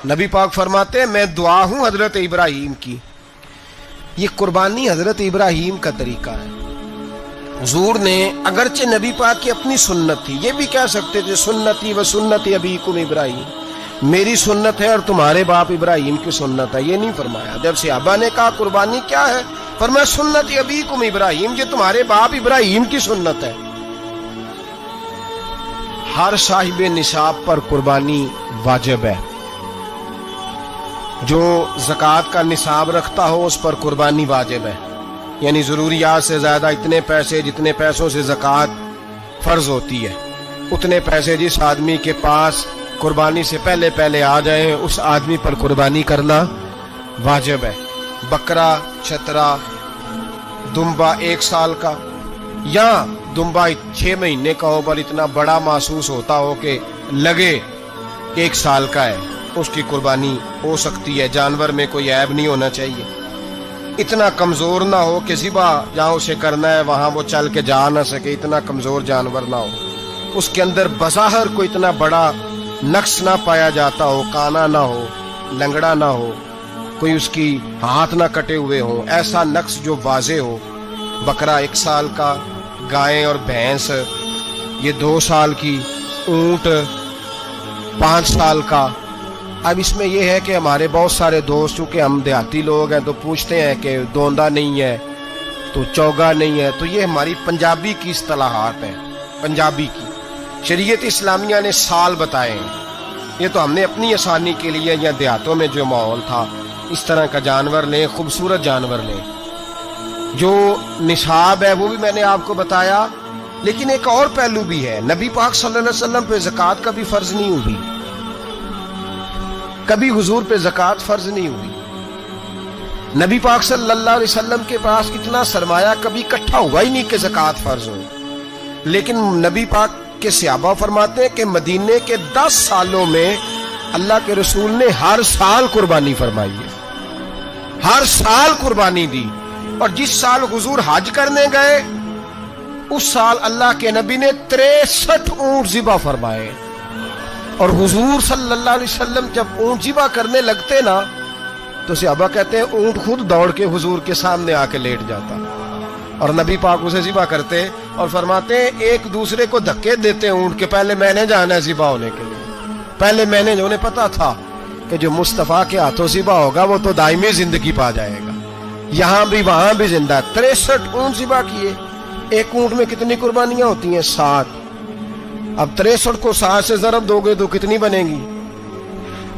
नबी पाक फरमाते हैं मैं दुआ हूं हजरत इब्राहीम की। ये कुर्बानी हजरत इब्राहीम का तरीका है। हुजूर ने अगरचे नबी पाक की अपनी सुन्नत थी, ये भी कह सकते थे सुन्नती व सुन्नती अबीकुम इब्राहीम, मेरी सुन्नत है और तुम्हारे बाप इब्राहीम की सुन्नत है, ये नहीं फरमाया। जब सहाबा ने कहा कुर्बानी क्या है, फरमाया सुन्नती अबीकुम इब्राहीम, ये तुम्हारे बाप इब्राहीम की सुन्नत है। हर साहिब निसाब पर कुर्बानी वाजिब है। जो ज़कात का निसाब रखता हो उस पर कुर्बानी वाजिब है, यानी ज़रूरियात से ज़्यादा इतने पैसे, जितने पैसों से ज़कात फ़र्ज होती है उतने पैसे जिस आदमी के पास कुर्बानी से पहले पहले आ जाए उस आदमी पर कुर्बानी करना वाजिब है। बकरा, छतरा, दुम्बा 1 साल का या दुम्बा 6 महीने का हो पर इतना बड़ा महसूस होता हो कि लगे 1 साल का है, उसकी कुर्बानी हो सकती है। जानवर में कोई ऐब नहीं होना चाहिए, इतना कमज़ोर ना हो कि ज़िबा जहाँ उसे करना है वहाँ वो चल के जा ना सके, इतना कमज़ोर जानवर ना हो। उसके अंदर बज़ाहिर कोई इतना बड़ा नक्स ना पाया जाता हो, काना ना हो, लंगड़ा ना हो, कोई उसकी हाथ ना कटे हुए हो, ऐसा नक्स जो वाज़े हो। बकरा 1 साल का, गाय और भैंस ये 2 साल की, ऊंट 5 साल का। अब इसमें यह है कि हमारे बहुत सारे दोस्त, चूँकि हम देहाती लोग हैं, तो पूछते हैं कि दोंदा नहीं है तो चौगा नहीं है, तो ये हमारी पंजाबी की इस्तिलाहात है, पंजाबी की। शरीयत इस्लामिया ने साल बताए हैं, ये तो हमने अपनी आसानी के लिए, या देहातों में जो माहौल था इस तरह का जानवर लें, खूबसूरत जानवर लें। जो निसाब है वो भी मैंने आपको बताया, लेकिन एक और पहलू भी है। नबी पाक सल्लल्लाहु अलैहि वसल्लम पे ज़कात कभी फ़र्ज नहीं हुई, कभी हुजूर पे ज़कात फ़र्ज नहीं हुई। नबी पाक सल्लल्लाहु अलैहि वसल्लम के पास इतना सरमाया कभी इकट्ठा हुआ ही नहीं कि ज़कात फ़र्ज हो। लेकिन नबी पाक के सहाबा फरमाते हैं कि मदीने के 10 सालों में अल्लाह के रसूल ने हर साल कुर्बानी फरमाई है, हर साल कुर्बानी दी। और जिस साल हुजूर हज करने गए उस साल अल्लाह के नबी ने 63 ऊंट ज़िबा फरमाए। और हुजूर सल्लल्लाहु अलैहि वसल्लम जब ऊंट ज़िबा करने लगते ना तो सहाबा कहते हैं ऊंट खुद दौड़ के हुजूर के सामने आके लेट जाता और नबी पाक उसे ज़िबा करते और फरमाते एक दूसरे को धक्के देते ऊंट के, पहले मैंने जाना है ज़िबा होने के लिए, पहले मैंने, उन्हें पता था कि जो मुस्तफ़ा के हाथों ज़िबा होगा वो तो दायमी जिंदगी पा जाएगा, यहाँ भी वहां भी जिंदा। 63 ऊंट ज़िबा किए। एक ऊंट में कितनी कुर्बानियां होती हैं? 7। अब 63 को 7 से ज़रब दोगे तो कितनी बनेगी?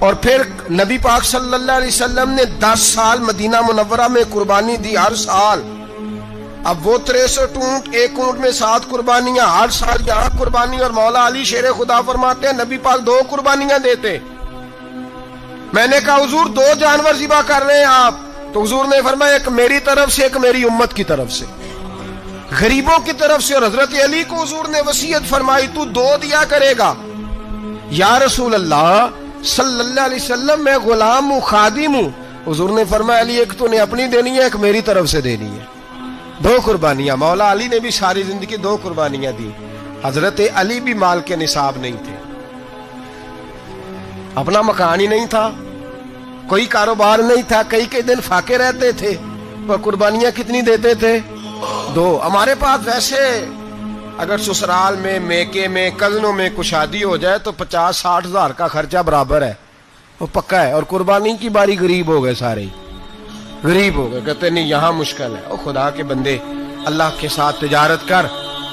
और फिर नबी पाक सल्लल्लाहु अलैहि वसल्लम ने 10 साल मदीना मुनव्वरा में कुर्बानी दी, हर साल। अब वो 63 ऊंट, एक ऊंट में 7 कुर्बानियां, हर साल यहाँ कुर्बानी। और मौला अली शेर खुदा फरमाते हैं नबी पाक 2 कुर्बानियां देते। मैंने कहा हुजूर 2 जानवर ज़िबा कर रहे हैं आप, तो हुजूर ने फरमाया एक मेरी तरफ से, एक मेरी उम्मत की तरफ से, गरीबों की तरफ से। और हजरत अली को हुजूर ने वसीयत फरमाई तू 2 दिया करेगा। या रसूल अल्लाह सल्लल्लाहु अलैहि वसल्लम मैं गुलाम हूँ, खादिम हूँ। हुजूर ने फरमाया अली एक तूने अपनी देनी है, एक मेरी तरफ से देनी है। 2 कुर्बानियां। मौला अली ने भी सारी जिंदगी 2 कुर्बानियां दी। हजरत अली भी माल के निसाब नहीं थे, अपना मकान ही नहीं था, कोई कारोबार नहीं था, कई दिन फाके रहते थे, पर कुर्बानियां कितनी देते थे? 2। हमारे पास वैसे अगर ससुराल में, मेके में, कजनों में कुछ शादी हो जाए तो 50-60 हजार का खर्चा बराबर है, वो पक्का है। और कुर्बानी की बारी गरीब हो गए, सारे गरीब हो गए। कहते नहीं यहाँ मुश्किल है। ओ खुदा के बंदे, अल्लाह के साथ तिजारत कर,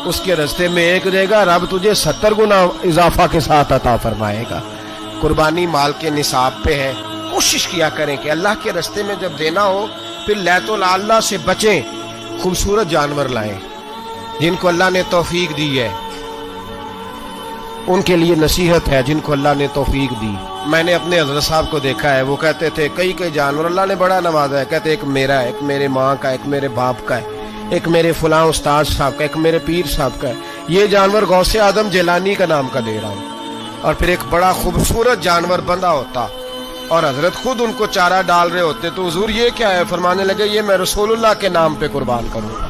उसके रास्ते में 1 देगा, रब तुझे 70 गुना इजाफा के साथ अता फरमाएगा। कुर्बानी माल के निसाब पे है। कोशिश किया करें कि अल्लाह के रास्ते में जब देना हो फिर लैतुल अल्लाह से बचें, खूबसूरत जानवर लाएं। जिनको अल्लाह ने तौफीक दी है उनके लिए नसीहत है, जिनको अल्लाह ने तौफीक दी। मैंने अपने हज़रत साहब को देखा है, वो कहते थे कई जानवर अल्लाह ने बड़ा नवाजा है। कहते एक मेरा है, एक मेरे माँ का, एक मेरे बाप का है, एक मेरे फलां उस्ताद साहब का, एक मेरे पीर साहब का है। ये जानवर गौसे आदम जिलानी का नाम का दे रहा हूँ। और फिर एक बड़ा खूबसूरत जानवर बंधा होता और हजरत खुद उनको चारा डाल रहे होते, तो हुजूर ये क्या है? फरमाने लगे ये मैं रसूलुल्लाह के नाम पे कुर्बान करूँगा,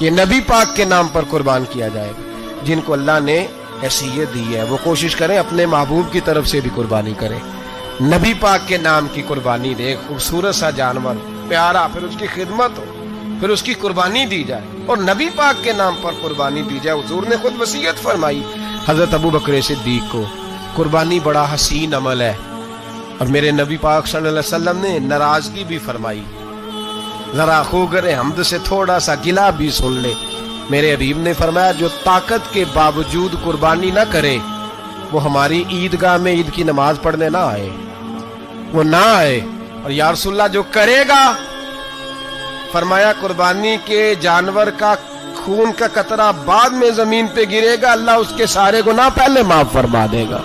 ये नबी पाक के नाम पर कुर्बान किया जाएगा। जिनको अल्लाह ने हैसियत दी है वो कोशिश करें अपने महबूब की तरफ से भी कुर्बानी करें। नबी पाक के नाम की कुर्बानी दे, खूबसूरत सा जानवर प्यारा, फिर उसकी खिदमत हो, फिर उसकी कुर्बानी दी जाए और नबी पाक के नाम पर कुर्बानी दी जाए। हुजूर ने खुद वसीयत फरमाई हजरत अबू बकर सिद्दीक को, कुर्बानी बड़ा हसीन अमल है। और मेरे नबी पाक सल्लल्लाहु अलैहि वसल्लम ने नाराजगी भी फरमाई, जरा खूगर हमद से थोड़ा सा गिला भी सुन ले। मेरे हबीब ने फरमाया जो ताकत के बावजूद कुर्बानी ना करे वो हमारी ईदगाह में ईद की नमाज पढ़ने ना आए, वो ना आए। और या रसूलल्लाह जो करेगा, फरमाया कुर्बानी के जानवर का खून का कतरा बाद में जमीन पे गिरेगा, अल्लाह उसके सारे गुनाह पहले माफ फरमा देगा,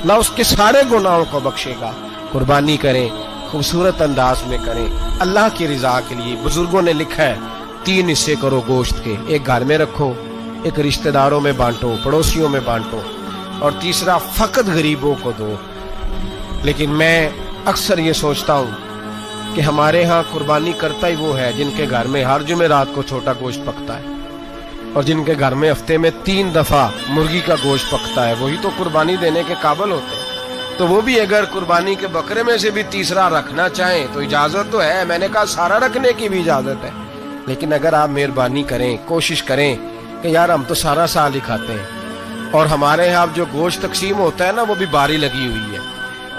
अल्लाह उसके सारे गुनाहों को बख्शेगा। कुर्बानी करें, खूबसूरत अंदाज में करें, अल्लाह की रजा के लिए। बुजुर्गों ने लिखा है 3 हिस्से करो गोश्त के, एक घर में रखो, एक रिश्तेदारों में बांटो, पड़ोसियों में बांटो, और तीसरा फकत गरीबों को दो। लेकिन मैं अक्सर ये सोचता हूँ कि हमारे यहाँ कुर्बानी करता ही वो है जिनके घर में हर जुमेरात को छोटा गोश्त पकता है और जिनके घर में हफ्ते में 3 दफा मुर्गी का गोश्त पकता है, वही तो कुर्बानी देने के काबिल होते हैं। तो वो भी अगर कुर्बानी के बकरे में से भी तीसरा रखना चाहें तो इजाजत तो है, मैंने कहा सारा रखने की भी इजाजत है। लेकिन अगर आप मेहरबानी करें, कोशिश करें कि यार हम तो सारा साल ही खाते हैं और हमारे यहाँ जो गोश्त तकसीम होता है ना वो भी बारी लगी हुई है,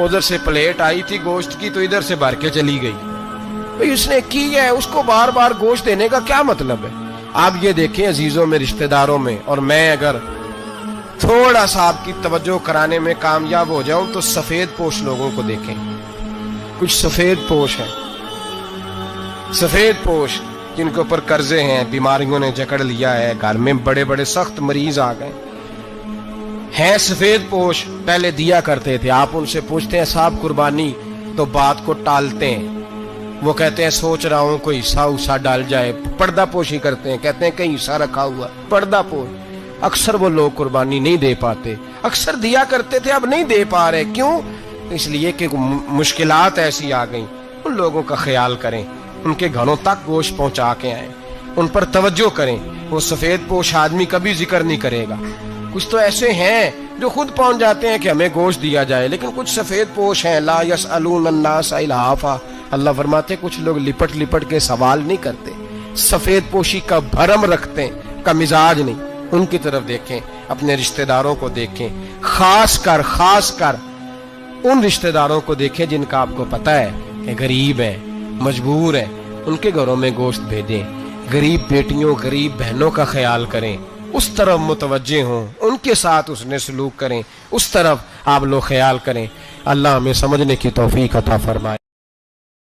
उधर से प्लेट आई थी गोश्त की तो इधर से भर के चली गई, भाई उसने की है, उसको बार बार गोश्त देने का क्या मतलब है। आप ये देखें अजीजों में, रिश्तेदारों में, और मैं अगर थोड़ा सा आपकी तवज्जो कराने में कामयाब हो जाऊं तो सफेद पोश लोगों को देखें। कुछ सफेद पोश है, सफेद पोश जिनके ऊपर कर्जे हैं, बीमारियों ने जकड़ लिया है, घर में बड़े बड़े सख्त मरीज आ गए हैं, सफेद पोश पहले दिया करते थे। आप उनसे पूछते हैं साहब कुर्बानी, तो बात को टालते हैं, वो कहते हैं सोच रहा हूं कोई हिस्सा उसा डाल जाए, पर्दा पोशी करते हैं, कहते हैं कहीं हिस्सा रखा हुआ, पर्दा पोश। अक्सर वो लोग कुर्बानी नहीं दे पाते, अक्सर दिया करते थे अब नहीं दे पा रहे, क्यों? इसलिए कि मुश्किलात ऐसी आ गई। उन लोगों का ख्याल करें, उनके घरों तक गोश्त पहुंचा के आए, उन पर तवज्जो करें। वो सफेद पोश आदमी कभी जिक्र नहीं करेगा। कुछ तो ऐसे हैं जो खुद पहुंच जाते हैं कि हमें गोश्त दिया जाए, लेकिन कुछ सफेद पोश हैं, ला यसअलून अन्नास इल्हाफा, अल्लाह फरमाते कुछ लोग लिपट लिपट के सवाल नहीं करते, सफेद पोशी का भरम रखते हैं, का मिजाज नहीं। उनकी तरफ देखें, अपने रिश्तेदारों को देखें, खास कर उन रिश्तेदारों को देखें जिनका आपको पता है कि गरीब है, मजबूर है, उनके घरों में गोश्त भेजें। गरीब बेटियों, गरीब बहनों का ख्याल करें, उस तरफ मुतवज्जे हों, उनके साथ उसने सलूक करें, उस तरफ आप लोग ख्याल करें। अल्लाह हमें समझने की तौफीक अता फरमाए।